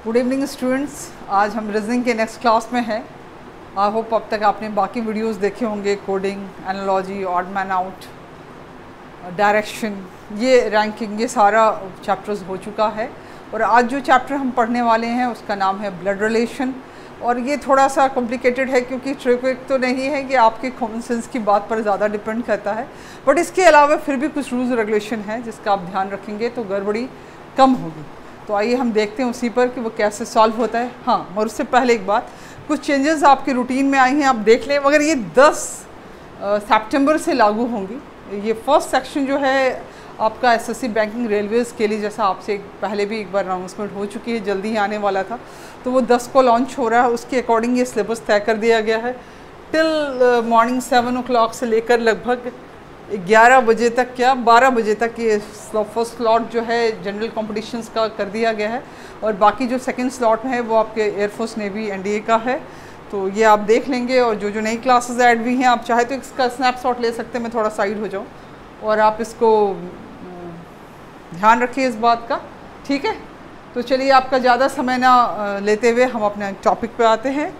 Good evening students. आज हम reasoning के नेक्स्ट क्लास में हैं। आई होप अब तक आपने बाकी वीडियोस देखे होंगे, coding, analogy, odd man out, direction, ये रैंकिंग, ये सारा चैप्टर्स हो चुका है। और आज जो चैप्टर हम पढ़ने वाले हैं उसका नाम है ब्लड रिलेशन। और ये थोड़ा सा कॉम्प्लिकेटेड है क्योंकि ट्रिक तो नहीं है कि आपके कॉमन सेंस की बात पर ज़्यादा डिपेंड करता है, बट इसके अलावा फिर भी कुछ रूल्स रेगुलेशन है जिसका आप ध्यान रखेंगे तो गड़बड़ी कम होगी। तो आइए हम देखते हैं उसी पर कि वो कैसे सॉल्व होता है। हाँ, और उससे पहले एक बात, कुछ चेंजेस आपके रूटीन में आई हैं, आप देख लें, मगर ये 10 सितंबर से लागू होंगी। ये फर्स्ट सेक्शन जो है आपका एसएससी बैंकिंग रेलवेज़ के लिए, जैसा आपसे पहले भी एक बार अनाउंसमेंट हो चुकी है, जल्दी ही आने वाला था, तो वो 10 को लॉन्च हो रहा है। उसके अकॉर्डिंग ये सिलेबस तय कर दिया गया है। टिल मॉर्निंग 7 o'clock से लेकर लगभग 11 बजे तक या 12 बजे तक ये फर्स्ट स्लॉट जो है जनरल कॉम्पिटिशन्स का कर दिया गया है, और बाकी जो सेकंड स्लॉट है वो आपके एयरफोर्स, नेवी, एनडीए का है। तो ये आप देख लेंगे। और जो नई क्लासेस ऐड हुई हैं, आप चाहे तो इसका स्नैपशॉट ले सकते हैं। मैं थोड़ा साइड हो जाऊँ और आप इसको ध्यान रखिए इस बात का, ठीक है। तो चलिए आपका ज़्यादा समय ना लेते हुए हम अपने टॉपिक पे आते हैं।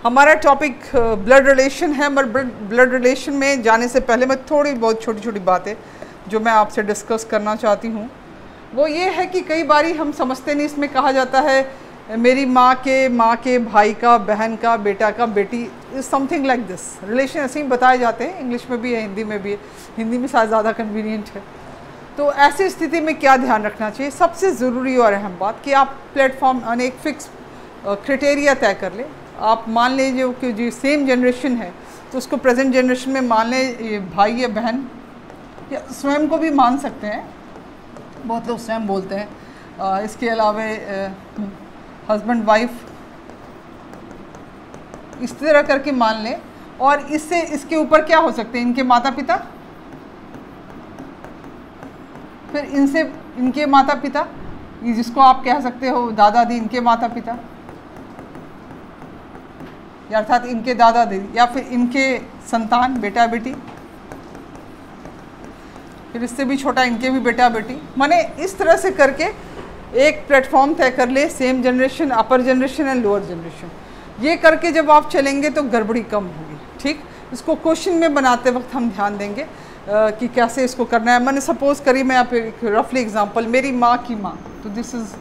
हमारा टॉपिक ब्लड रिलेशन है, मगर ब्लड रिलेशन में जाने से पहले मैं थोड़ी बहुत छोटी छोटी बातें जो मैं आपसे डिस्कस करना चाहती हूँ वो ये है कि कई बारी हम समझते नहीं, इसमें कहा जाता है मेरी माँ के भाई का, बहन का, बेटा का, बेटी, is something like this. Relation ऐसे ही बताए जाते हैं, इंग्लिश में भी है, हिंदी में भी है, हिंदी में शायद ज़्यादा कन्वीनियंट है। तो ऐसी स्थिति में क्या ध्यान रखना चाहिए? सबसे ज़रूरी और अहम बात कि आप प्लेटफॉर्म एक फ़िक्स क्राइटेरिया तय कर लें। आप मान लीजिए कि जो सेम जनरेशन है तो उसको प्रेजेंट जनरेशन में मान लें भाई या बहन, या स्वयं को भी मान सकते हैं, बहुत लोग स्वयं बोलते हैं। इसके अलावा हस्बैंड वाइफ, इस तरह करके मान लें। और इससे इसके ऊपर क्या हो सकते हैं? इनके माता पिता, फिर इनसे इनके माता पिता, जिसको आप कह सकते हो दादा दादी, इनके माता पिता, या अर्थात इनके दादा दादी, या फिर इनके संतान, बेटा बेटी, फिर इससे भी छोटा इनके भी बेटा बेटी। माने इस तरह से करके एक प्लेटफॉर्म तय कर ले, same generation, upper generation and lower generation. ये करके जब आप चलेंगे तो गड़बड़ी कम होगी, ठीक। इसको क्वेश्चन में बनाते वक्त हम ध्यान देंगे कि कैसे इसको करना है। मैंने सपोज करी, मैं आप एक रफली एग्जांपल, मेरी माँ की माँ, तो दिस इज़,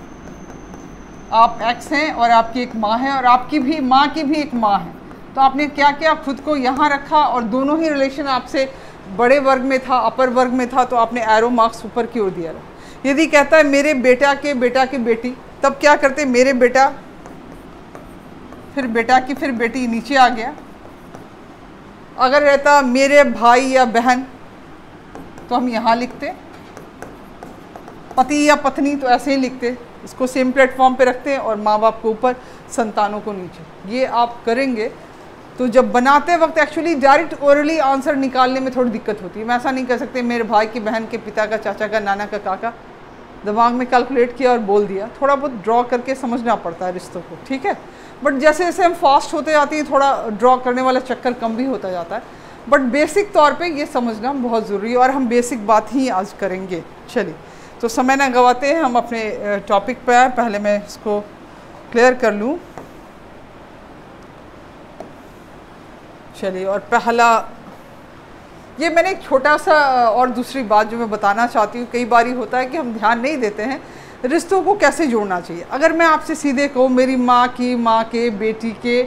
आप एक्स हैं और आपकी एक माँ है और आपकी भी माँ की भी एक माँ है। तो आपने क्या किया, खुद को यहाँ रखा और दोनों ही रिलेशन आपसे बड़े वर्ग में था, अपर वर्ग में था, तो आपने एरो मार्क्स ऊपर की ओर दिया। यदि कहता है मेरे बेटा के बेटी, तब क्या करते? मेरे बेटा, फिर बेटा की, फिर बेटी, नीचे आ गया। अगर रहता मेरे भाई या बहन तो हम यहाँ लिखते, पति या पत्नी तो ऐसे ही लिखते, इसको सेम प्लेटफॉर्म पे रखते हैं, और माँ बाप को ऊपर, संतानों को नीचे। ये आप करेंगे तो जब बनाते वक्त एक्चुअली डायरेक्ट ओरली आंसर निकालने में थोड़ी दिक्कत होती है। मैं ऐसा नहीं कर सकते मेरे भाई की बहन के पिता का, चाचा का, नाना का, काका, दिमाग में कैलकुलेट किया और बोल दिया। थोड़ा बहुत ड्रॉ करके समझना पड़ता है रिश्तों को, ठीक है। बट जैसे जैसे हम फास्ट होते जाते हैं थोड़ा ड्रॉ करने वाला चक्कर कम भी होता जाता है, बट बेसिक तौर पे ये समझना बहुत ज़रूरी है, और हम बेसिक बात ही आज करेंगे। चलिए, तो समय ना गवाते हैं, हम अपने टॉपिक पे आए। पहले मैं इसको क्लियर कर लूँ। चलिए, और पहला, ये मैंने एक छोटा सा और दूसरी बात जो मैं बताना चाहती हूँ, कई बारी होता है कि हम ध्यान नहीं देते हैं रिश्तों को कैसे जोड़ना चाहिए। अगर मैं आपसे सीधे कहूँ मेरी माँ के, बेटी के,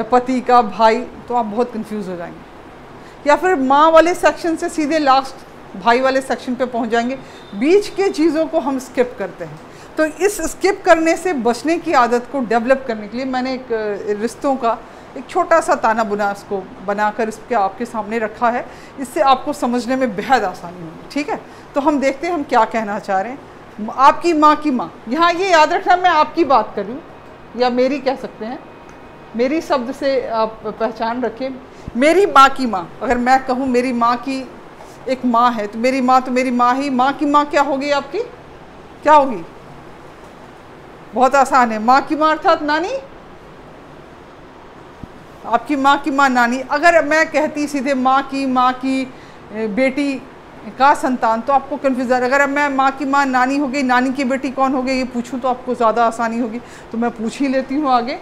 पति का, भाई, तो आप बहुत कंफ्यूज हो जाएंगे। या फिर माँ वाले सेक्शन से सीधे लास्ट भाई वाले सेक्शन पे पहुँच जाएंगे। बीच के चीज़ों को हम स्किप करते हैं। तो इस स्किप करने से बचने की आदत को डेवलप करने के लिए मैंने एक रिश्तों का एक छोटा सा ताना बुना इसको बनाकर इसके आपके सामने रखा है। इससे आपको समझने में बेहद आसानी होगी, ठीक है। तो हम देखते हैं हम क्या कहना चाह रहे हैं। आपकी माँ की माँ, यहाँ ये याद रखना मैं आपकी बात करूँ या मेरी कह सकते हैं, मेरी शब्द से आप पहचान रखें। मेरी माँ की माँ, अगर मैं कहूँ मेरी माँ की एक माँ है, तो मेरी माँ ही, माँ की माँ क्या होगी आपकी? क्या होगी? बहुत आसान है, माँ की माँ अर्थात नानी, आपकी माँ की माँ नानी। अगर मैं कहती सीधे माँ की बेटी, का संतान, तो आपको कन्फ्यूजन, अगर अब मैं माँ की माँ नानी हो गई, नानी की बेटी कौन हो गई ये पूछूं तो आपको ज़्यादा आसानी होगी, तो मैं पूछ ही लेती हूँ आगे।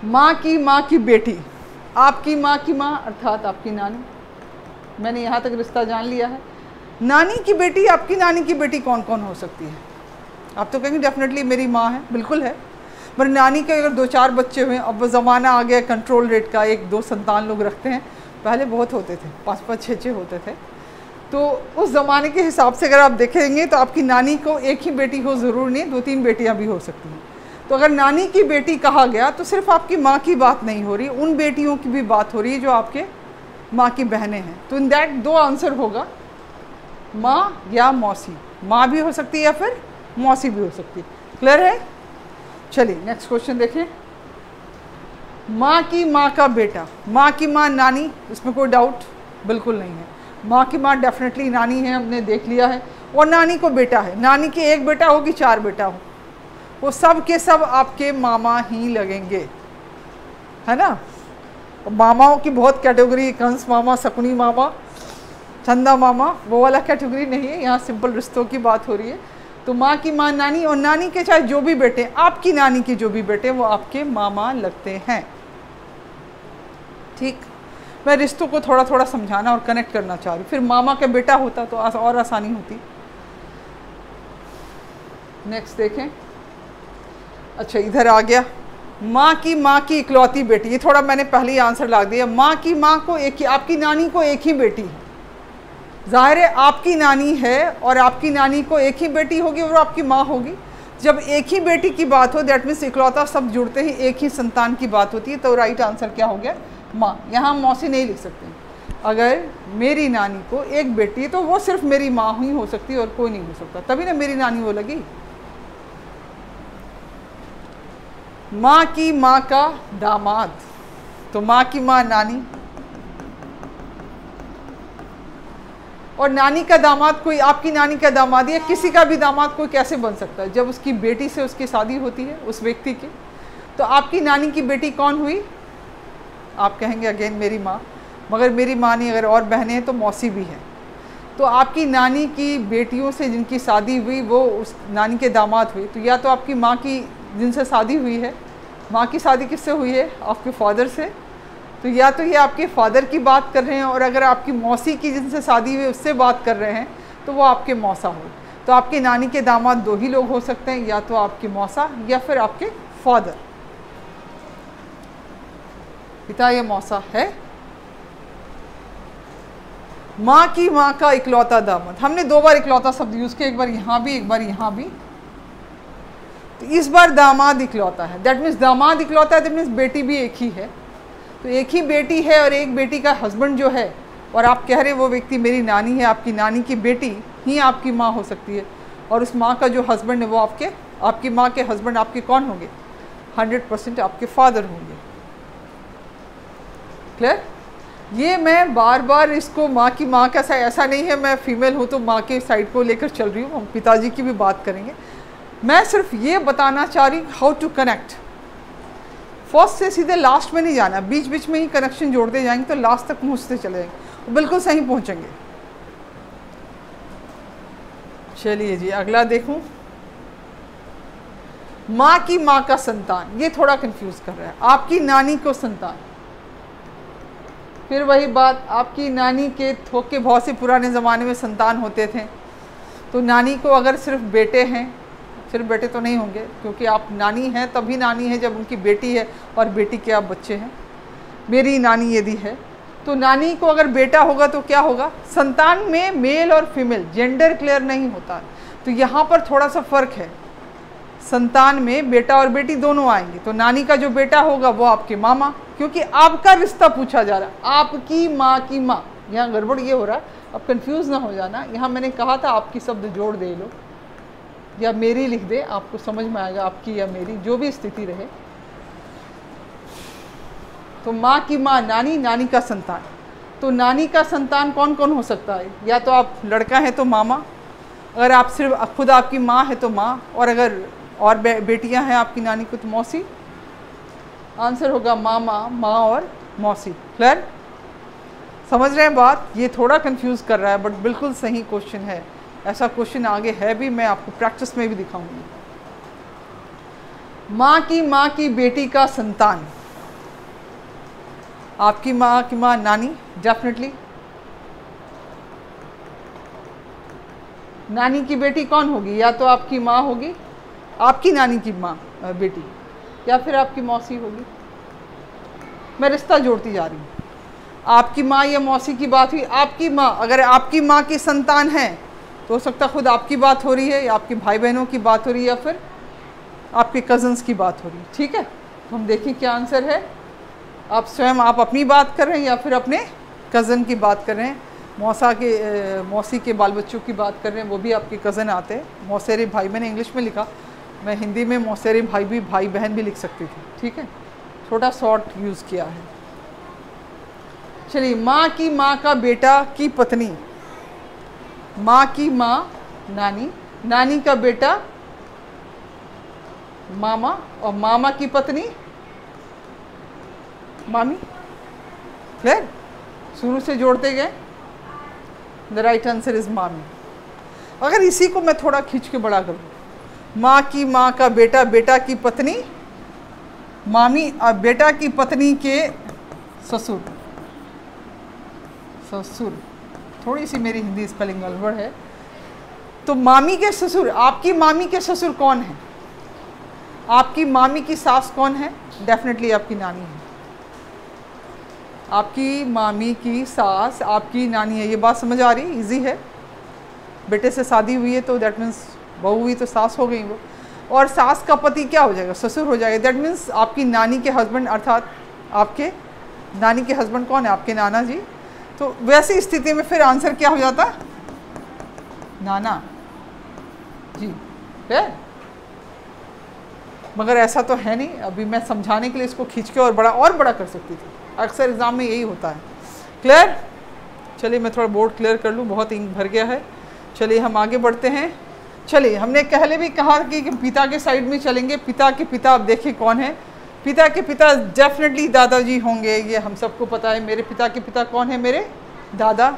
माँ की बेटी, आपकी माँ की माँ अर्थात आपकी नानी, मैंने यहाँ तक रिश्ता जान लिया है। नानी की बेटी, आपकी नानी की बेटी कौन कौन हो सकती है? आप तो कहेंगे डेफिनेटली मेरी माँ है, बिल्कुल है, पर नानी के अगर 2-4 बच्चे हुए, अब वो ज़माना आ गया कंट्रोल रेट का, 1-2 संतान लोग रखते हैं, पहले बहुत होते थे, 5-5, 6-6 होते थे। तो उस ज़माने के हिसाब से अगर आप देखेंगे तो आपकी नानी को एक ही बेटी हो ज़रूर नहीं, 2-3 बेटियां भी हो सकती हैं। तो अगर नानी की बेटी कहा गया तो सिर्फ आपकी माँ की बात नहीं हो रही, उन बेटियों की भी बात हो रही है जो आपके माँ की बहनें हैं। तो इन दैट 2 आंसर होगा, माँ या मौसी। माँ भी हो सकती है या फिर मौसी भी हो सकती है। क्लियर है? चलिए नेक्स्ट क्वेश्चन देखें। माँ की माँ का बेटा, माँ की माँ नानी, इसमें कोई डाउट बिल्कुल नहीं है। माँ की माँ डेफिनेटली नानी है, हमने देख लिया है। और नानी को बेटा है, नानी के 1 बेटा हो कि 4 बेटा हो, वो सब के सब आपके मामा ही लगेंगे, है ना। मामाओं की बहुत कैटेगरी, कंस मामा, शकुनी मामा, चंदा मामा, वो वाला कैटेगरी नहीं है, यहाँ सिंपल रिश्तों की बात हो रही है। तो माँ की माँ नानी, और नानी के चाहे जो भी बेटे, आपकी नानी के जो भी बेटे, वो आपके मामा लगते हैं। ठीक, मैं रिश्तों को थोड़ा थोड़ा समझाना और कनेक्ट करना चाह रही हूँ। फिर मामा का बेटा होता तो और आसानी होती। नेक्स्ट देखें। अच्छा, इधर आ गया, माँ की इकलौती बेटी, ये थोड़ा मैंने पहले ही आंसर ला दिया। माँ की माँ को एक ही, आपकी नानी को एक ही बेटी है, जाहिर है आपकी नानी है और आपकी नानी को एक ही बेटी होगी और आपकी माँ होगी। जब एक ही बेटी की बात हो, दैट मीन्स इकलौता, सब जुड़ते ही एक ही संतान की बात होती है, तो राइट आंसर क्या हो गया? माँ। यहाँ मौसी नहीं लिख सकते। अगर मेरी नानी को एक बेटी है तो वो सिर्फ मेरी माँ ही हो सकती है और कोई नहीं हो सकता, तभी ना मेरी नानी वो लगी। माँ की माँ का दामाद, तो माँ की माँ नानी, और नानी का दामाद कोई, आपकी नानी का दामाद या किसी का भी दामाद कोई कैसे बन सकता है? जब उसकी बेटी से उसकी शादी होती है उस व्यक्ति की। तो आपकी नानी की बेटी कौन हुई? आप कहेंगे अगेन मेरी माँ, मगर मेरी माँ नहीं, अगर और बहनें हैं तो मौसी भी है। तो आपकी नानी की बेटियों से जिनकी शादी हुई वो उस नानी के दामाद हुए। तो या तो आपकी माँ की जिनसे शादी हुई है, माँ की शादी किससे हुई है? आपके फादर से, तो या तो ये आपके फादर की बात कर रहे हैं, और अगर आपकी मौसी की जिनसे शादी हुई उससे बात कर रहे हैं तो वो आपके मौसा हो। तो आपकी नानी के दामाद 2 ही लोग हो सकते हैं, या तो आपके मौसा या फिर आपके फादर। पिता या मौसा है। माँ की माँ का इकलौता दामाद, हमने 2 बार इकलौता शब्द यूज किया, एक बार यहाँ भी, एक बार यहाँ भी। तो इस बार दामाद इकलौता है, दैट मीन्स दामाद इकलौता है, दैट मीन्स बेटी भी एक ही है। तो एक ही बेटी है और एक बेटी का हस्बैंड जो है, और आप कह रहे वो व्यक्ति मेरी नानी है, आपकी नानी की बेटी ही आपकी माँ हो सकती है, और उस माँ का जो हस्बैंड है वो आपकी माँ के हस्बैंड आपके कौन होंगे? 100% आपके फादर होंगे। क्लियर? ये मैं बार बार इसको माँ की माँ का ऐसा नहीं है मैं फीमेल हूँ तो माँ के साइड को लेकर चल रही हूँ, हम पिताजी की भी बात करेंगे। मैं सिर्फ ये बताना चाह रही हूँ हाउ टू कनेक्ट। फर्स्ट से सीधे लास्ट में नहीं जाना, बीच बीच में ही कनेक्शन जोड़ते जाएंगे तो लास्ट तक पहुँचते चले जाएंगे, बिल्कुल सही पहुँचेंगे। चलिए जी, अगला देखूं। माँ की माँ का संतान, ये थोड़ा कंफ्यूज कर रहा है। आपकी नानी को संतान, फिर वही बात, आपकी नानी के थोके बहुत से पुराने ज़माने में संतान होते थे। तो नानी को अगर सिर्फ बेटे हैं, सिर्फ बेटे तो नहीं होंगे, क्योंकि आप नानी हैं तभी नानी है जब उनकी बेटी है और बेटी के आप बच्चे हैं। मेरी नानी यदि है तो नानी को अगर बेटा होगा तो क्या होगा? संतान में मेल और फीमेल जेंडर क्लियर नहीं होता, तो यहाँ पर थोड़ा सा फ़र्क है। संतान में बेटा और बेटी दोनों आएंगे, तो नानी का जो बेटा होगा वो आपके मामा, क्योंकि आपका रिश्ता पूछा जा रहा है, आपकी माँ की माँ। यहाँ गड़बड़ ये हो रहा है, अब कंफ्यूज ना हो जाना। यहाँ मैंने कहा था आपकी शब्द जोड़ दे लो या मेरी लिख दे, आपको समझ में आएगा, आपकी या मेरी जो भी स्थिति रहे। तो माँ की माँ नानी, नानी का संतान। तो नानी का संतान कौन कौन हो सकता है? या तो आप लड़का है तो मामा, अगर आप सिर्फ खुद आपकी माँ है तो माँ, और अगर और बेटियां हैं आपकी नानी को तो मौसी। आंसर होगा मामा, माँ और मौसी। क्लियर? समझ रहे हैं बात? ये थोड़ा कंफ्यूज कर रहा है बट बिल्कुल सही क्वेश्चन है। ऐसा क्वेश्चन आगे है भी, मैं आपको प्रैक्टिस में भी दिखाऊंगी। माँ की बेटी का संतान, आपकी माँ की माँ नानी, डेफिनेटली। नानी की बेटी कौन होगी? या तो आपकी माँ होगी, आपकी नानी की माँ बेटी, या फिर आपकी मौसी होगी। मैं रिश्ता जोड़ती जा रही हूँ। आपकी माँ या मौसी की बात हुई, आपकी माँ, अगर आपकी माँ की संतान है तो हो सकता खुद आपकी बात हो रही है, या आपके भाई बहनों की बात हो रही है, या फिर आपके कज़न्स की बात हो रही है। ठीक है, तो हम देखें क्या आंसर है। आप स्वयं आप अपनी बात कर रहे हैं या फिर अपने कज़न की बात कर रहे हैं। मौसी के बाल बच्चों की बात कर रहे हैं, वो भी आपके कज़न आते हैं। मौसेरे भाई, मैंने इंग्लिश में लिखा, मैं हिंदी में मौसेरे भाई भी, भाई बहन भी लिख सकती थी। ठीक है, छोटा शॉर्ट यूज़ किया है। चलिए, माँ का बेटा की पत्नी, माँ की माँ नानी, नानी का बेटा मामा, और मामा की पत्नी मामी। क्लियर? शुरू से जोड़ते गए। द राइट आंसर इज मामी। अगर इसी को मैं थोड़ा खींच के बड़ा करूँ, माँ की माँ का बेटा, बेटा की पत्नी मामी, और बेटा की पत्नी के ससुर, ससुर। थोड़ी सी मेरी हिंदी स्पेलिंग गड़बड़ है। तो मामी के ससुर, आपकी मामी के ससुर कौन है? आपकी मामी की सास कौन है? डेफिनेटली आपकी नानी है। आपकी मामी की सास आपकी नानी है। ये बात समझ आ रही? इजी है। बेटे से शादी हुई है तो दैट मीन्स बहू हुई तो सास हो गई वो, और सास का पति क्या हो जाएगा? ससुर हो जाएगा। दैट मीन्स आपकी नानी के हस्बैंड, अर्थात आपके नानी के हस्बैंड कौन है? आपके नाना जी। तो वैसी स्थिति में फिर आंसर क्या हो जाता? नाना जी। है? मगर ऐसा तो है नहीं। अभी मैं समझाने के लिए इसको खींच के और बड़ा कर सकती थी। अक्सर एग्ज़ाम में यही होता है। क्लियर? चलिए मैं थोड़ा बोर्ड क्लियर कर लूँ, बहुत इंक भर गया है। चलिए हम आगे बढ़ते हैं। चलिए, हमने पहले भी कहा कि पिता के साइड में चलेंगे। पिता के पिता आप देखिए कौन है? पिता के पिता डेफिनेटली दादाजी होंगे, ये हम सबको पता है। मेरे पिता के पिता कौन है? मेरे दादा।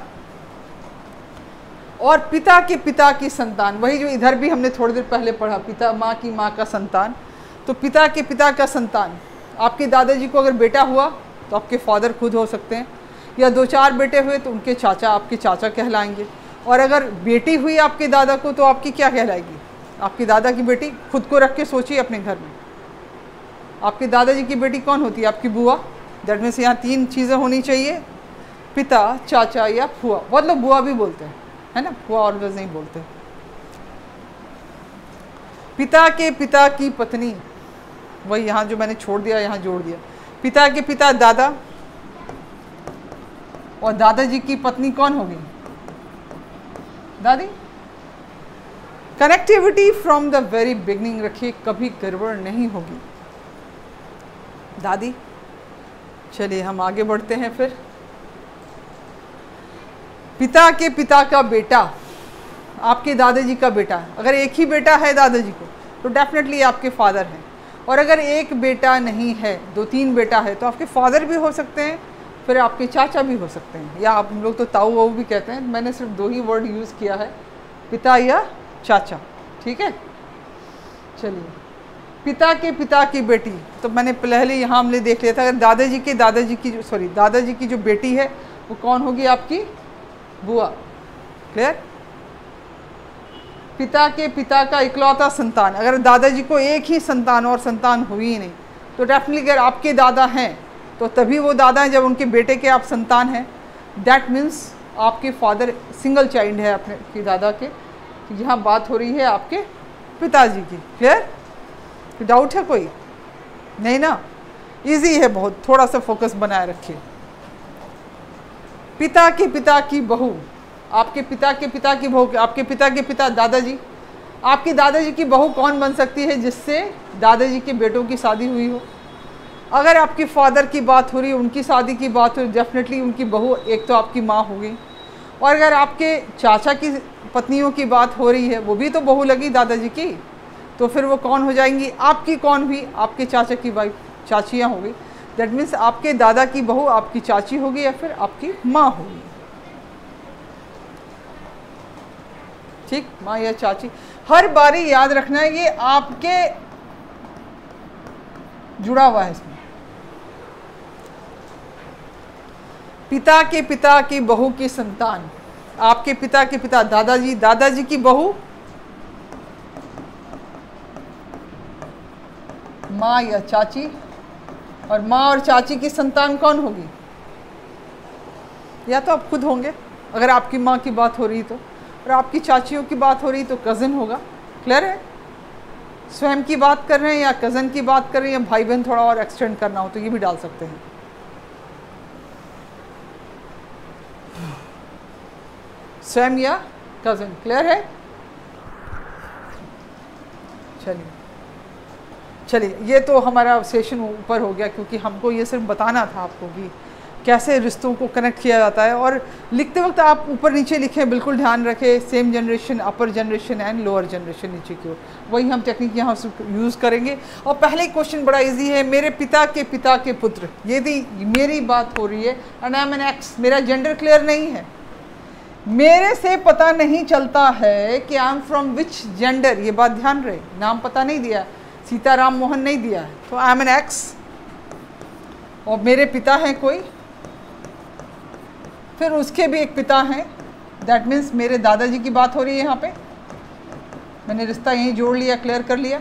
और पिता के पिता की संतान, वही जो इधर भी हमने थोड़ी देर पहले पढ़ा, पिता माँ की माँ का संतान। तो पिता के पिता का संतान, आपके दादाजी को अगर बेटा हुआ तो आपके फादर खुद हो सकते हैं, या 2-4 बेटे हुए तो उनके चाचा आपके चाचा कहलाएंगे। और अगर बेटी हुई आपके दादा को तो आपकी क्या कहलाएगी? आपके दादा की बेटी। खुद को रख के सोचिए अपने घर में, आपके दादाजी की बेटी कौन होती है? आपकी बुआ। दैट मीन्स यहाँ 3 चीज़ें होनी चाहिए, पिता, चाचा या फुआ। बहुत लोग बुआ भी बोलते हैं, है ना, फुआ ऑलवेज नहीं बोलते। पिता के पिता की पत्नी, वही यहाँ जो मैंने छोड़ दिया यहाँ जोड़ दिया। पिता के पिता दादा, और दादाजी की पत्नी कौन होगी? दादी। Connectivity from the very beginning रखिए, कभी गड़बड़ नहीं होगी। दादी। चलिए हम आगे बढ़ते हैं फिर। पिता के पिता का बेटा, आपके दादाजी का बेटा। अगर एक ही बेटा है दादाजी को तो डेफिनेटली आपके फादर हैं। और अगर एक बेटा नहीं है, 2-3 बेटा है, तो आपके फादर भी हो सकते हैं, फिर आपके चाचा भी हो सकते हैं, या आप लोग तो ताऊ वाऊ भी कहते हैं। मैंने सिर्फ 2 ही वर्ड यूज़ किया है, पिता या चाचा। ठीक है। चलिए, पिता के पिता की बेटी, तो मैंने पहले यहाँ हमने देख लिया था। अगर दादाजी की जो बेटी है वो कौन होगी? आपकी बुआ। क्लियर? पिता के पिता का इकलौता संतान, अगर दादाजी को एक ही संतान और संतान हुई ही नहीं तो डेफिनेटली अगर आपके दादा हैं तो तभी वो दादा हैं जब उनके बेटे के आप संतान हैं। दैट मीन्स आपके फादर सिंगल चाइल्ड है अपने दादा के। यहाँ बात हो रही है आपके पिताजी की। क्लियर? डाउट है कोई? नहीं ना? इजी है बहुत, थोड़ा सा फोकस बनाए रखिए। पिता के पिता की बहू, आपके पिता के पिता की बहू, आपके पिता के पिता दादाजी। आपके दादाजी की बहू कौन बन सकती है? जिससे दादाजी के बेटों की शादी हुई हो। अगर आपके फादर की बात हो रही है, उनकी शादी की बात हो रही, डेफिनेटली उनकी बहू एक तो आपकी माँ हो गई। और अगर आपके चाचा की पत्नियों की बात हो रही है, वो भी तो बहू लगी दादाजी की, तो फिर वो कौन हो जाएंगी? आपकी कौन हुई? आपके चाचा की वाइफ, चाचियाँ हो गई। दैट मीन्स आपके दादा की बहू आपकी चाची होगी या फिर आपकी माँ होगी। ठीक, माँ या चाची। हर बारी याद रखना है ये आपके जुड़ा हुआ है इसमें। पिता के पिता की बहू की संतान, आपके पिता के पिता दादाजी, दादाजी की बहू माँ या चाची, और माँ और चाची की संतान कौन होगी? या तो आप खुद होंगे अगर आपकी माँ की बात हो रही तो, और आपकी चाचियों की बात हो रही तो कज़न होगा। क्लियर है? स्वयं की बात कर रहे हैं या कज़न की बात कर रहे हैं, या भाई बहन थोड़ा और एक्सटेंड करना हो तो ये भी डाल सकते हैं। स्वयं या कज़न। क्लियर है? चलिए चलिए, ये तो हमारा सेशन ऊपर हो गया, क्योंकि हमको ये सिर्फ बताना था आपको कि कैसे रिश्तों को कनेक्ट किया जाता है। और लिखते वक्त आप ऊपर नीचे लिखें, बिल्कुल ध्यान रखें, same generation, upper generation and lower generation नीचे की ओर, वही हम टेक्निक यहाँ से यूज़ करेंगे। और पहले क्वेश्चन बड़ा इजी है, मेरे पिता के पुत्र, यदि मेरी बात हो रही है and I am an X, मेरा जेंडर क्लियर नहीं है, मेरे से पता नहीं चलता है कि I am from which gender, ये बात ध्यान रहे, नाम पता नहीं दिया, सीताराम मोहन नहीं दिया है, तो आई एम एन एक्स, और मेरे पिता हैं कोई, फिर उसके भी एक पिता हैं, दैट मीन्स मेरे दादाजी की बात हो रही है यहाँ पे, मैंने रिश्ता यहीं जोड़ लिया, क्लियर कर लिया।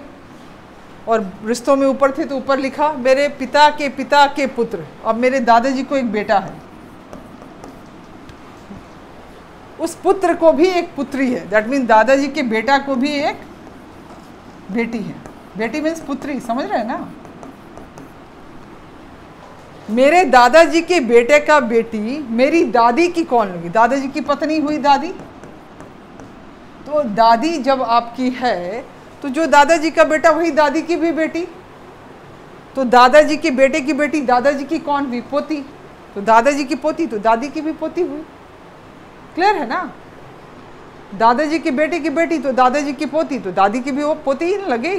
और रिश्तों में ऊपर थे तो ऊपर लिखा मेरे पिता के पुत्र, अब मेरे दादाजी को एक बेटा है, उस पुत्र को भी एक पुत्री है, दैट मीन्स दादाजी के बेटा को भी एक बेटी है। बेटी मीन्स पुत्री, समझ रहे हैं ना? मेरे दादाजी के बेटे का बेटी मेरी दादी की कौन होगी? दादाजी की पत्नी हुई दादी। तो दादी जब आपकी है तो जो दादाजी का बेटा वही दादी की भी बेटी, तो दादाजी के बेटे की बेटी दादाजी की कौन हुई? पोती। तो दादाजी की पोती तो दादी की भी पोती हुई। क्लियर है ना? दादाजी के बेटे की बेटी तो दादाजी की पोती, तो दादी की भी वो पोती ही लगे।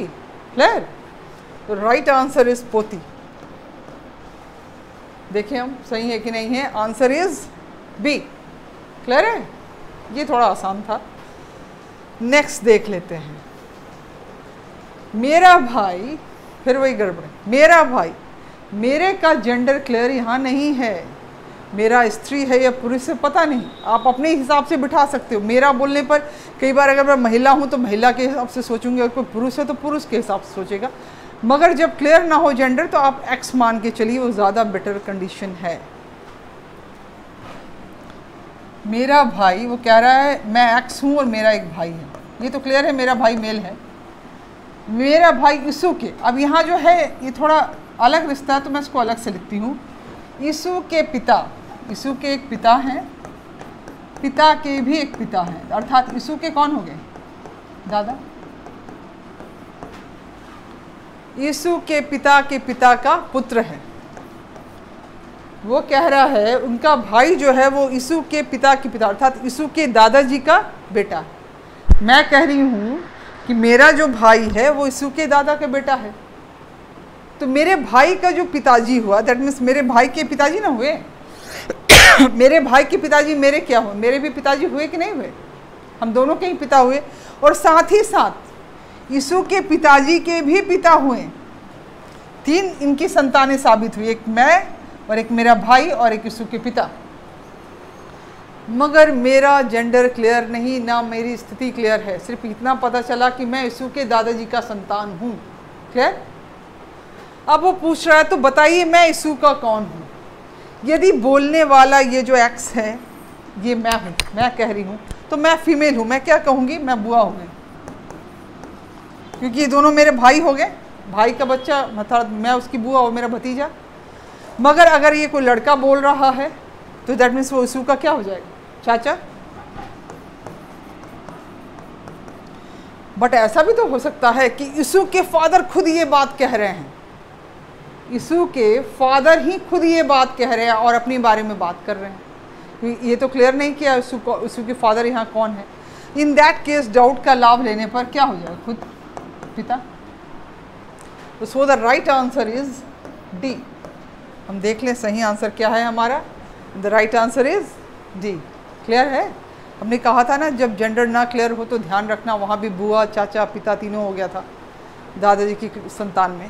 क्लियर? तो राइट आंसर इज पोती। देखिए हम सही है कि नहीं है, आंसर इज बी। क्लियर है? ये थोड़ा आसान था। नेक्स्ट देख लेते हैं, मेरा भाई, फिर वही गड़बड़, मेरा भाई, मेरे का जेंडर क्लियर यहाँ नहीं है, मेरा स्त्री है या पुरुष है पता नहीं, आप अपने हिसाब से बिठा सकते हो। मेरा बोलने पर कई बार अगर मैं महिला हूँ तो महिला के हिसाब से सोचूंगी, और कोई पुरुष है तो पुरुष के हिसाब से सोचेगा, मगर जब क्लियर ना हो जेंडर तो आप एक्स मान के चलिए, वो ज़्यादा बेटर कंडीशन है। मेरा भाई, वो कह रहा है मैं एक्स हूँ और मेरा एक भाई है, ये तो क्लियर है, मेरा भाई मेल है। मेरा भाई यीशु के, अब यहाँ जो है ये थोड़ा अलग रिश्ता है तो मैं इसको अलग से लिखती हूँ। यीशु के पिता, यीशु के एक पिता हैं, पिता के भी एक पिता हैं, अर्थात यीशु के कौन हो गए? दादा। यीशु के पिता का पुत्र है। वो कह रहा है उनका भाई जो है वो यीशु के पिता अर्थात यीशु के दादाजी का बेटा है। मैं कह रही हूँ कि मेरा जो भाई है वो यीशु के दादा का बेटा है, तो मेरे भाई का जो पिताजी हुआ, दैट मीन्स मेरे भाई के पिताजी ना हुए मेरे भाई के पिताजी मेरे क्या हुए? मेरे भी पिताजी हुए कि नहीं हुए? हम दोनों के ही पिता हुए, और साथ ही साथ यीशु के पिताजी के भी पिता हुए। तीन इनकी संतानें साबित हुई, एक मैं और एक मेरा भाई और एक यीशु के पिता। मगर मेरा जेंडर क्लियर नहीं, ना मेरी स्थिति क्लियर है, सिर्फ इतना पता चला कि मैं यीशु के दादाजी का संतान हूँ। क्लियर? अब वो पूछ रहा है तो बताइए मैं यीशु का कौन हूँ? यदि बोलने वाला ये जो एक्स है ये मैं हूँ, मैं कह रही हूँ, तो मैं फीमेल हूँ, मैं क्या कहूँगी? मैं बुआ हो गई, क्योंकि ये दोनों मेरे भाई हो गए, भाई का बच्चा, मतलब मैं उसकी बुआ और मेरा भतीजा। मगर अगर ये कोई लड़का बोल रहा है तो दैट मीन्स वो यीशु का क्या हो जाएगा? चाचा। बट ऐसा भी तो हो सकता है कि यीशु के फादर खुद ये बात कह रहे हैं, यीशु के फादर ही खुद ये बात कह रहे हैं और अपने बारे में बात कर रहे हैं। ये तो क्लियर नहीं किया यीशु के फादर यहाँ कौन है। इन दैट केस डाउट का लाभ लेने पर क्या हो जाएगा? खुद पिता। तो so the right answer is D. हम देख लें सही आंसर क्या है हमारा। The right answer is D. Clear है? हमने कहा था ना जब जेंडर ना क्लियर हो तो ध्यान रखना, वहाँ भी बुआ चाचा पिता तीनों हो गया था दादाजी की संतान में।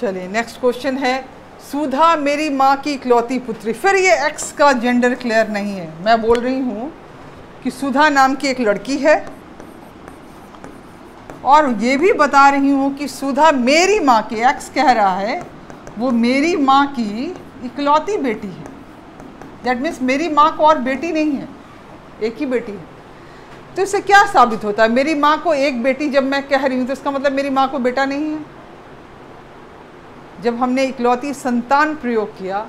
चलिए नेक्स्ट क्वेश्चन है, सुधा मेरी माँ की इकलौती पुत्री। फिर ये एक्स का जेंडर क्लियर नहीं है। मैं बोल रही हूँ कि सुधा नाम की एक लड़की है और ये भी बता रही हूँ कि सुधा मेरी माँ की, एक्स कह रहा है वो मेरी माँ की इकलौती बेटी है। दैट मीन्स मेरी माँ को और बेटी नहीं है, एक ही बेटी है। तो इससे क्या साबित होता है? मेरी माँ को एक बेटी जब मैं कह रही हूँ तो इसका मतलब मेरी माँ को बेटा नहीं है। जब हमने इकलौती संतान प्रयोग किया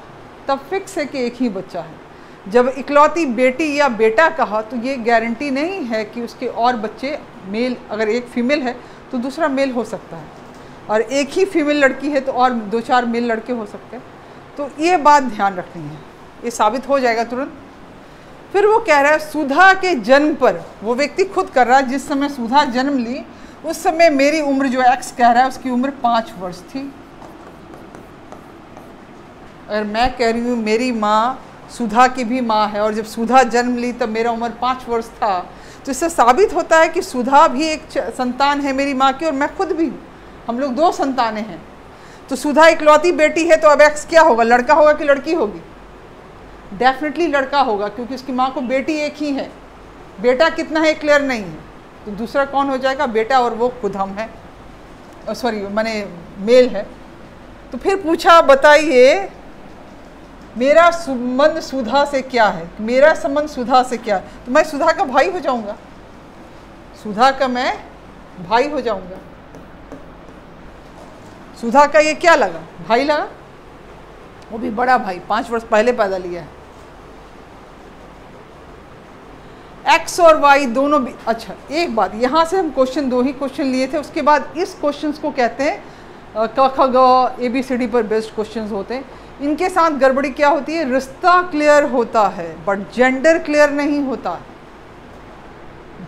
तब फिक्स है कि एक ही बच्चा है। जब इकलौती बेटी या बेटा कहा तो ये गारंटी नहीं है कि उसके और बच्चे मेल, अगर एक फीमेल है तो दूसरा मेल हो सकता है, और एक ही फीमेल लड़की है तो और 2-4 मेल लड़के हो सकते हैं। तो ये बात ध्यान रखनी है, ये साबित हो जाएगा तुरंत। फिर वो कह रहा है सुधा के जन्म पर, वो व्यक्ति खुद कर रहा है, जिस समय सुधा जन्म ली उस समय मेरी उम्र, जो एक्स कह रहा है उसकी उम्र 5 वर्ष थी। अगर मैं कह रही हूँ मेरी माँ सुधा की भी माँ है और जब सुधा जन्म ली तब मेरा उम्र 5 वर्ष था, तो इससे साबित होता है कि सुधा भी एक संतान है मेरी माँ की और मैं खुद भी हूँ। हम लोग 2 संतानें हैं। तो सुधा इकलौती बेटी है तो अब एक्स क्या होगा? लड़का होगा कि लड़की होगी? डेफिनेटली लड़का होगा, क्योंकि उसकी माँ को बेटी एक ही है। बेटा कितना है क्लियर नहीं है, तो दूसरा कौन हो जाएगा? बेटा, और वो खुद हम हैं, सॉरी माने मेल है। तो फिर पूछा बताइए मेरा संबंध सुधा से क्या है? मेरा संबंध सुधा से क्या है? तो मैं सुधा का भाई हो जाऊंगा, सुधा का मैं भाई हो जाऊंगा। सुधा का ये क्या लगा? भाई लगा, वो भी बड़ा भाई, 5 वर्ष पहले पैदा लिया है। एक्स और वाई दोनों भी, अच्छा एक बात, यहाँ से हम क्वेश्चन 2 ही क्वेश्चन लिए थे, उसके बाद इस क्वेश्चन को कहते हैं क ख ग ABCD पर बेस्ड क्वेश्चन होते हैं। इनके साथ गड़बड़ी क्या होती है? रिश्ता क्लियर होता है बट जेंडर क्लियर नहीं होता।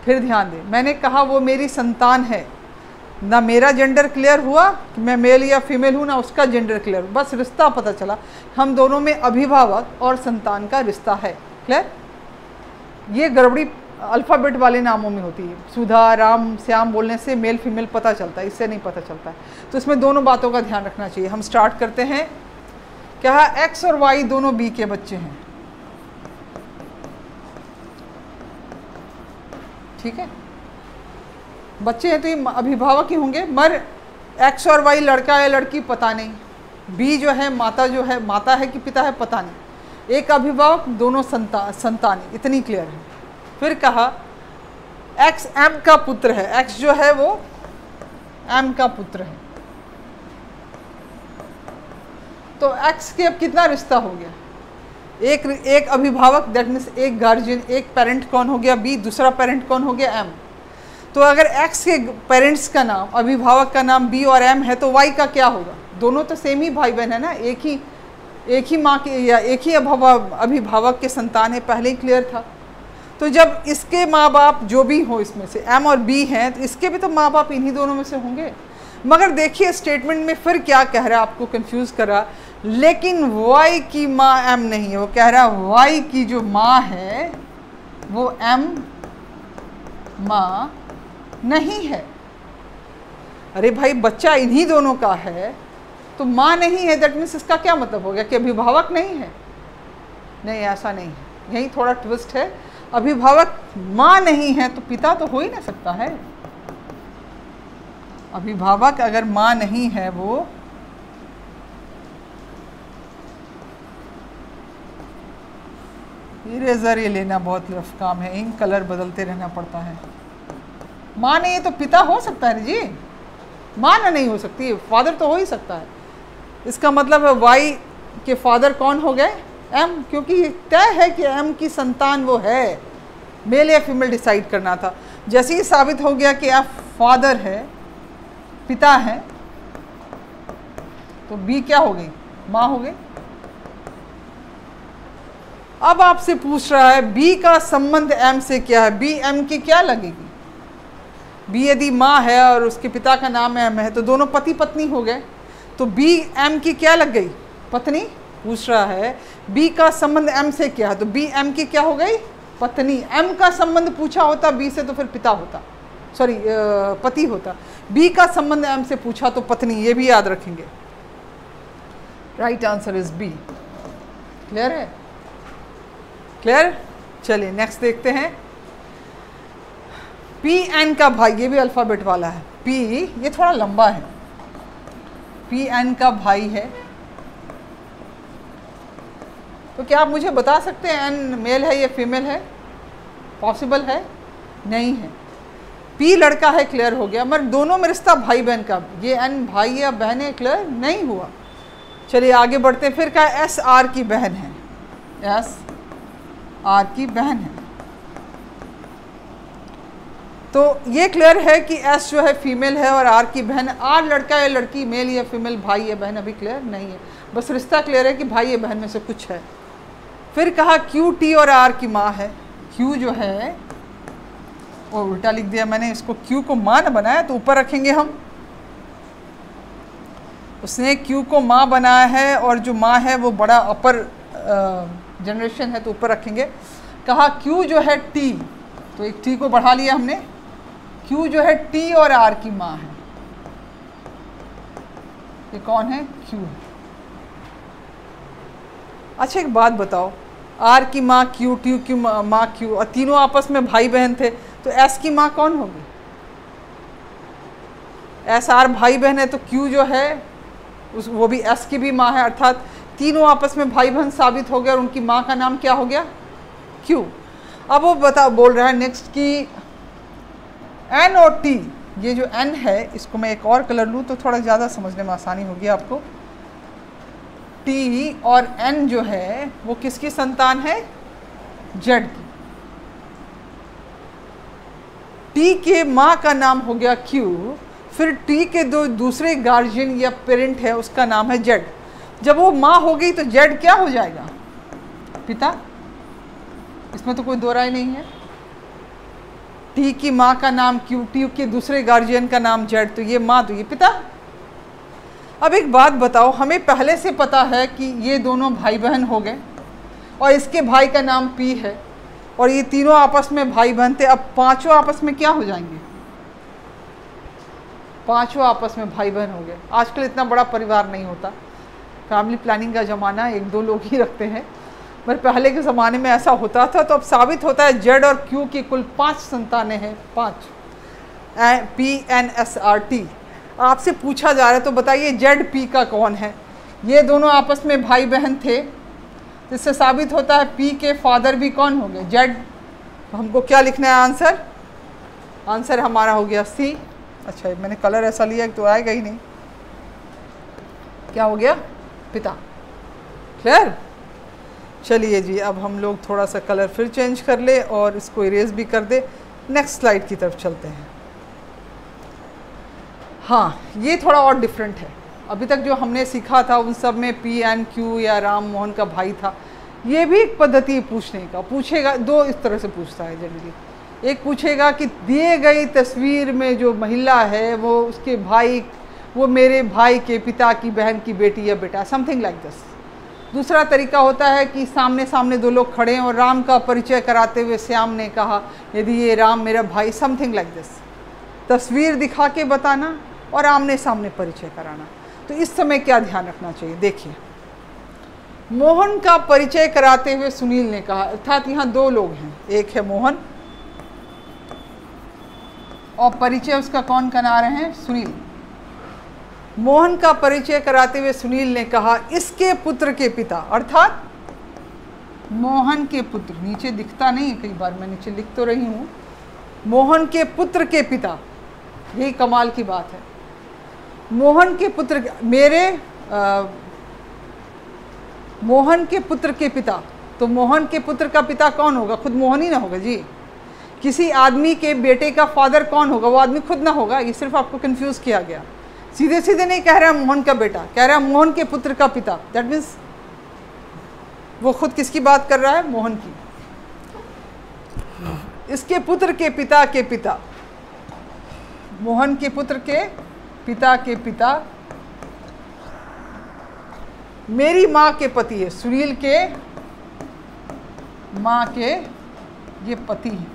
फिर ध्यान दें, मैंने कहा वो मेरी संतान है, ना मेरा जेंडर क्लियर हुआ कि मैं मेल या फीमेल हूँ, ना उसका जेंडर क्लियर, बस रिश्ता पता चला। हम दोनों में अभिभावक और संतान का रिश्ता है। क्लियर? ये गड़बड़ी अल्फ़ाबेट वाले नामों में होती है। सुधा, राम, श्याम बोलने से मेल फीमेल पता चलता है, इससे नहीं पता चलता है। तो इसमें दोनों बातों का ध्यान रखना चाहिए। हम स्टार्ट करते हैं। क्या है? एक्स और वाई दोनों बी के बच्चे हैं। ठीक है, बच्चे हैं तो ये अभिभावक ही होंगे, मगर एक्स और वाई लड़का है लड़की पता नहीं, बी जो है माता है कि पिता है पता नहीं, एक अभिभावक दोनों संतान, इतनी क्लियर है। फिर कहा एक्स एम का पुत्र है, एक्स जो है वो एम का पुत्र है, तो एक्स के अब कितना रिश्ता हो गया? एक अभिभावक, दैट मीन्स एक गार्जियन, एक पेरेंट कौन हो गया? बी, दूसरा पेरेंट कौन हो गया? एम। तो अगर एक्स के पेरेंट्स का नाम, अभिभावक का नाम बी और एम है तो वाई का क्या होगा? दोनों तो सेम ही भाई बहन है ना, एक ही माँ के या एक ही अभिभावक के संतान है, पहले ही क्लियर था। तो जब इसके माँ बाप जो भी हो, इसमें से एम और बी हैं, तो इसके भी तो माँ बाप इन्हीं दोनों में से होंगे। मगर देखिए स्टेटमेंट में फिर क्या कह रहा है, आपको कंफ्यूज कर रहा, लेकिन वाई की माँ एम नहीं है। वो कह रहा है वाई की जो माँ है वो एम माँ नहीं है। अरे भाई, बच्चा इन्हीं दोनों का है तो माँ नहीं है, दैट मीन्स इसका क्या मतलब हो गया कि अभिभावक नहीं है? नहीं, ऐसा नहीं है, यही थोड़ा ट्विस्ट है। अभिभावक माँ नहीं है तो पिता तो हो ही ना सकता है। अभिभावक अगर माँ नहीं है, वो इरेजर ये लेना बहुत रफ काम है, इंक कलर बदलते रहना पड़ता है। माँ नहीं है तो पिता हो सकता है जी, माँ ना नहीं हो सकती है, फादर तो हो ही सकता है। इसका मतलब है वाई के फादर कौन हो गए? एम, क्योंकि तय है कि एम की संतान वो है। मेल या फीमेल डिसाइड करना था। जैसे ही साबित हो गया कि एफ फादर है, पिता है, तो बी क्या हो गई? माँ हो गई। अब आपसे पूछ रहा है बी का संबंध एम से क्या है? बी एम की क्या लगेगी? बी यदि माँ है और उसके पिता का नाम एम है तो दोनों पति पत्नी हो गए। तो बी एम की क्या लग गई, पत्नी। पूछ रहा है बी का संबंध एम से क्या है, तो बी एम की क्या हो गई, पत्नी। एम का संबंध पूछा होता बी से तो फिर पिता होता, सॉरी पति होता। बी का संबंध एम से पूछा तो पत्नी, ये भी याद रखेंगे। Right answer is B. Clear है, क्लियर। चलिए नेक्स्ट देखते हैं। पी एन का भाई, ये भी अल्फ़ाबेट वाला है। पी, ये थोड़ा लंबा है। पी एन का भाई है, तो क्या आप मुझे बता सकते हैं एन मेल है या फीमेल है? पॉसिबल है? नहीं है। पी लड़का है, क्लियर हो गया, मगर दोनों में रिश्ता भाई बहन का, ये एन भाई या बहन है, क्लियर नहीं हुआ। चलिए आगे बढ़ते हैं। फिर क्या, एस आर की बहन है, एस आर की बहन है। तो ये क्लियर है कि एस जो है फीमेल है और आर की बहन। आर लड़का या लड़की, मेल या फीमेल, भाई या बहन, अभी क्लियर नहीं है, बस रिश्ता क्लियर है कि भाई या बहन में से कुछ है। फिर कहा क्यू टी और आर की माँ है। क्यू जो है वो उल्टा लिख दिया मैंने, इसको क्यू को माँ न बनाया तो ऊपर रखेंगे हम। उसने क्यू को माँ बनाया है और जो माँ है वो बड़ा अपर जनरेशन है तो ऊपर रखेंगे। कहा क्यू जो है टी, तो एक टी को बढ़ा लिया हमने। क्यू जो है टी और आर की माँ है। ये कौन है? क्यू है। अच्छा एक बात बताओ, आर की माँ क्यू, टी की माँ क्यू, और तीनों आपस में भाई बहन थे, तो एस की माँ कौन होगी? एस आर भाई बहन है तो क्यू जो है वो भी एस की भी माँ है, अर्थात तीनों आपस में भाई बहन साबित हो गए और उनकी माँ का नाम क्या हो गया? क्यू। अब वो बोल रहा है नेक्स्ट कि एन और टी, ये जो एन है इसको मैं एक और कलर लूँ तो थोड़ा ज़्यादा समझने में आसानी होगी आपको। टी और एन जो है वो किसकी संतान है? जेड की। टी के माँ का नाम हो गया क्यू, फिर टी के दो दूसरे गार्जियन या पेरेंट है उसका नाम है जेड। जब वो माँ हो गई तो जेड क्या हो जाएगा? पिता। इसमें तो कोई दो राय नहीं है। टी की माँ का नाम क्यू, टी के दूसरे गार्जियन का नाम जेड, तो ये माँ तो ये पिता। अब एक बात बताओ, हमें पहले से पता है कि ये दोनों भाई बहन हो गए और इसके भाई का नाम पी है और ये तीनों आपस में भाई बहन थे। अब पांचों आपस में क्या हो जाएंगे? पांचों आपस में भाई बहन हो गए। आजकल इतना बड़ा परिवार नहीं होता, फैमिली प्लानिंग का ज़माना, एक दो लोग ही रखते हैं, पर पहले के ज़माने में ऐसा होता था। तो अब साबित होता है जेड और क्यू की कुल 5 संतानें हैं, 5, P N S R T. आपसे पूछा जा रहा है तो बताइए जेड पी का कौन है? ये दोनों आपस में भाई बहन थे, इससे साबित होता है पी के फादर भी कौन हो गए? जेड। हमको क्या लिखना है आंसर? आंसर हमारा हो गया सी। अच्छा मैंने कलर ऐसा लिया तो आएगा ही नहीं, क्या हो गया? पिता। क्लियर। चलिए जी, अब हम लोग थोड़ा सा कलर फिर चेंज कर ले और इसको इरेज भी कर दे। नेक्स्ट स्लाइड की तरफ चलते हैं। हाँ, ये थोड़ा और डिफरेंट है। अभी तक जो हमने सीखा था उन सब में पी एन क्यू या राम मोहन का भाई था। ये भी एक पद्धति है पूछने का। पूछेगा दो इस तरह से पूछता है जनरली। एक पूछेगा कि दिए गई तस्वीर में जो महिला है वो उसके भाई, वो मेरे भाई के पिता की बहन की बेटी या बेटा, समथिंग लाइक दिस। दूसरा तरीका होता है कि सामने सामने दो लोग खड़े हैं और राम का परिचय कराते हुए श्याम ने कहा यदि ये राम मेरा भाई, समथिंग लाइक दिस। तस्वीर दिखा के बताना और आमने सामने परिचय कराना। तो इस समय क्या ध्यान रखना चाहिए? देखिए, मोहन का परिचय कराते हुए सुनील ने कहा, अर्थात यहाँ दो लोग हैं, एक है मोहन और परिचय उसका कौन करा रहे हैं? सुनील। मोहन का परिचय कराते हुए सुनील ने कहा इसके पुत्र के पिता, अर्थात मोहन के पुत्र। नीचे दिखता नहीं है, कई बार मैं नीचे लिख तो रही हूँ, मोहन के पुत्र के पिता। यही कमाल की बात है। मोहन के पुत्र, मोहन के पुत्र के पिता। तो मोहन के पुत्र का पिता कौन होगा? खुद मोहन ही ना होगा जी। किसी आदमी के बेटे का फादर कौन होगा? वो आदमी खुद ना होगा। ये सिर्फ आपको कंफ्यूज किया गया। सीधे सीधे नहीं कह रहा मोहन का बेटा, कह रहा मोहन के पुत्र का पिता। दैट मीन्स वो खुद किसकी बात कर रहा है? मोहन की। इसके पुत्र के पिता के पिता, मोहन के पुत्र के पिता मेरी माँ के पति है, सुनील के माँ के ये पति है,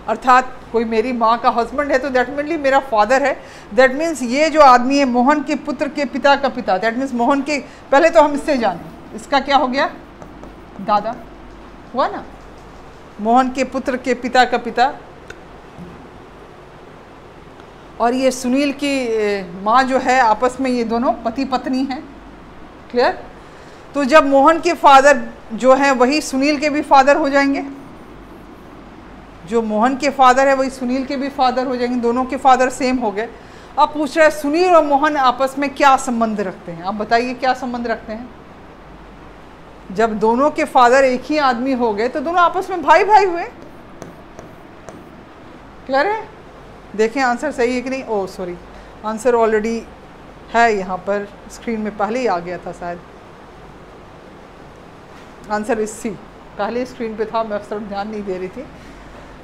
अर्थात कोई मेरी माँ का हस्बैंड है तो दैट मीनली मेरा फादर है। दैट मीन्स ये जो आदमी है मोहन के पुत्र के पिता का पिता, दैट मीन्स मोहन के, पहले तो हम इससे जाने, इसका क्या हो गया, दादा हुआ ना, मोहन के पुत्र के पिता का पिता। और ये सुनील की माँ जो है, आपस में ये दोनों पति पत्नी हैं, क्लियर। तो जब मोहन के फादर जो हैं वही सुनील के भी फादर हो जाएंगे, जो मोहन के फादर है वही सुनील के भी फादर हो जाएंगे, दोनों के फादर सेम हो गए। अब पूछ रहे हैं सुनील और मोहन आपस में क्या संबंध रखते हैं, आप बताइए क्या संबंध रखते हैं। जब दोनों के फादर एक ही आदमी हो गए तो दोनों आपस में भाई भाई हुए, क्लियर है। देखें आंसर सही है कि नहीं। ओह सॉरी, आंसर ऑलरेडी है यहाँ पर स्क्रीन में, पहले ही आ गया था शायद, आंसर इसी पहले स्क्रीन पे था, मैं अक्सर ध्यान नहीं दे रही थी।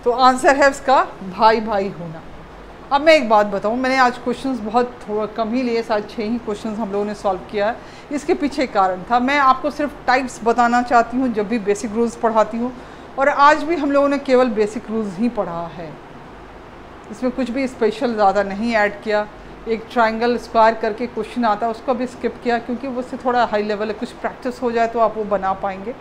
तो आंसर है उसका भाई भाई होना। अब मैं एक बात बताऊं, मैंने आज क्वेश्चंस बहुत थोड़ा कम ही लिए, शायद 6 ही क्वेश्चंस हम लोगों ने सॉल्व किया है। इसके पीछे कारण था, मैं आपको सिर्फ टाइप्स बताना चाहती हूं जब भी बेसिक रूल्स पढ़ाती हूं, और आज भी हम लोगों ने केवल बेसिक रूल्स ही पढ़ा है, इसमें कुछ भी स्पेशल ज़्यादा नहीं ऐड किया। एक ट्रायंगल स्क्वायर करके क्वेश्चन आता है उसको भी स्किप किया, क्योंकि वो उससे थोड़ा हाई लेवल है, कुछ प्रैक्टिस हो जाए तो आप वो बना पाएंगे।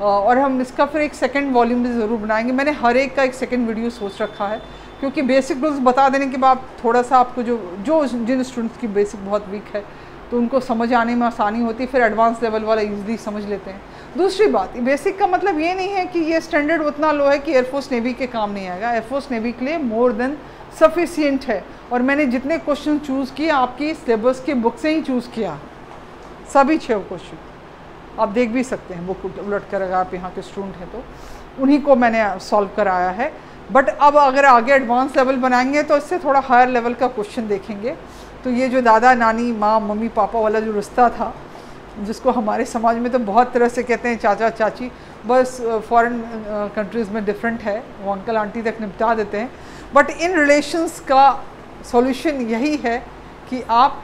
और हम इसका फिर एक सेकंड वॉल्यूम भी ज़रूर बनाएंगे। मैंने हर एक का एक सेकंड वीडियो सोच रखा है, क्योंकि बेसिक रूल्स बता देने के बाद थोड़ा सा आपको जो जिन स्टूडेंट्स की बेसिक बहुत वीक है तो उनको समझ आने में आसानी होती है, फिर एडवांस लेवल वाला ईजिली समझ लेते हैं। दूसरी बात, बेसिक का मतलब ये नहीं है कि ये स्टैंडर्ड उतना लो है कि एयरफोर्स नेवी के काम नहीं आएगा। एयरफोर्स नेवी के लिए मोर देन सफिशिएंट है। और मैंने जितने क्वेश्चन चूज़ किए आपकी सिलेबस की बुक से ही चूज़ किया, सभी 6 क्वेश्चन आप देख भी सकते हैं, बुक उलट कर, अगर आप यहाँ के स्टूडेंट हैं तो उन्हीं को मैंने सॉल्व कराया है। बट अब अगर आगे एडवांस लेवल बनाएंगे तो इससे थोड़ा हायर लेवल का क्वेश्चन देखेंगे। तो ये जो दादा नानी माँ मम्मी पापा वाला जो रिश्ता था, जिसको हमारे समाज में तो बहुत तरह से कहते हैं चाचा चाची, बस फॉरेन कंट्रीज़ में डिफरेंट है, वो अंकल आंटी तक निपटा देते हैं। बट इन रिलेशंस का सॉल्यूशन यही है कि आप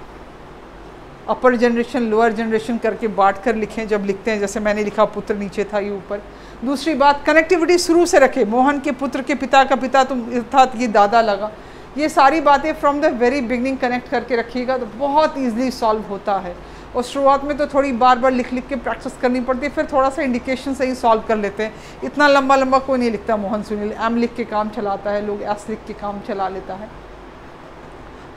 अपर जनरेशन लोअर जनरेशन करके बांट कर लिखें जब लिखते हैं, जैसे मैंने लिखा पुत्र नीचे था ये ऊपर। दूसरी बात, कनेक्टिविटी शुरू से रखें, मोहन के पुत्र के पिता का पिता तो अर्थात ये दादा लगा, ये सारी बातें from the very beginning connect करके रखिएगा तो बहुत ईजिली सॉल्व होता है। और शुरुआत में तो थोड़ी बार बार लिख लिख के प्रैक्टिस करनी पड़ती है, फिर थोड़ा सा इंडिकेशन से ही सॉल्व कर लेते हैं। इतना लंबा लंबा कोई नहीं लिखता मोहन सुनील, एम लिख के काम चलाता है, लोग एस लिख के काम चला लेता है।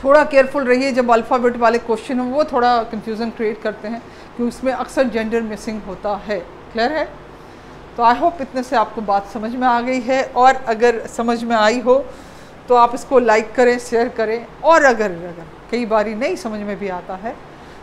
थोड़ा केयरफुल रहिए जब अल्फ़ाबेट वाले क्वेश्चन हो, वो थोड़ा कन्फ्यूज़न क्रिएट करते हैं क्योंकि उसमें अक्सर जेंडर मिसिंग होता है। क्लियर है। तो आई होप इतने से आपको बात समझ में आ गई है, और अगर समझ में आई हो तो आप इसको लाइक करें, शेयर करें, और अगर कई बारी नहीं समझ में भी आता है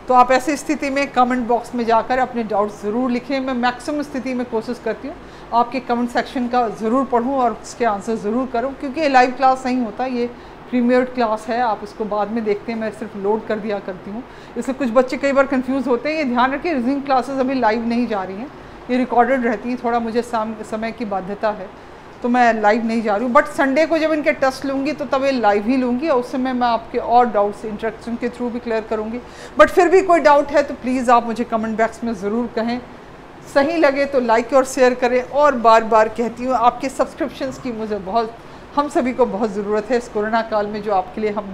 तो आप ऐसी स्थिति में कमेंट बॉक्स में जाकर अपने डाउट्स ज़रूर लिखें। मैं मैक्सिमम स्थिति में कोशिश करती हूँ आपके कमेंट सेक्शन का ज़रूर पढूं और उसके आंसर ज़रूर करूँ, क्योंकि ये लाइव क्लास नहीं होता, ये प्रीमियर्ड क्लास है, आप इसको बाद में देखते हैं, मैं सिर्फ लोड कर दिया करती हूँ। इससे कुछ बच्चे कई बार कंफ्यूज होते हैं। ये ध्यान रखिए, रिजनिंग क्लासेस अभी लाइव नहीं जा रही हैं, ये रिकॉर्डेड रहती हैं। थोड़ा मुझे समय की बाध्यता है तो मैं लाइव नहीं जा रही हूँ, बट संडे को जब इनके टेस्ट लूँगी तो तब ये लाइव ही लूँगी, और उस समय मैं आपके और डाउट्स इंटरेक्शन के थ्रू भी क्लियर करूँगी। बट फिर भी कोई डाउट है तो प्लीज़ आप मुझे कमेंट बॉक्स में ज़रूर कहें। सही लगे तो लाइक और शेयर करें, और बार बार कहती हूँ आपके सब्सक्रिप्शंस की मुझे हम सभी को बहुत ज़रूरत है। इस कोरोना काल में जो आपके लिए हम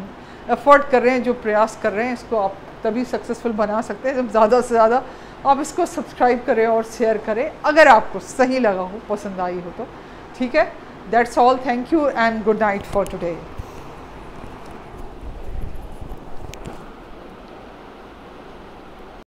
एफर्ट कर रहे हैं, जो प्रयास कर रहे हैं, इसको आप तभी सक्सेसफुल बना सकते हैं जब ज़्यादा से ज़्यादा आप इसको सब्सक्राइब करें और शेयर करें, अगर आपको सही लगा हो, पसंद आई हो तो। ठीक है, that's all, thank you and good night for today.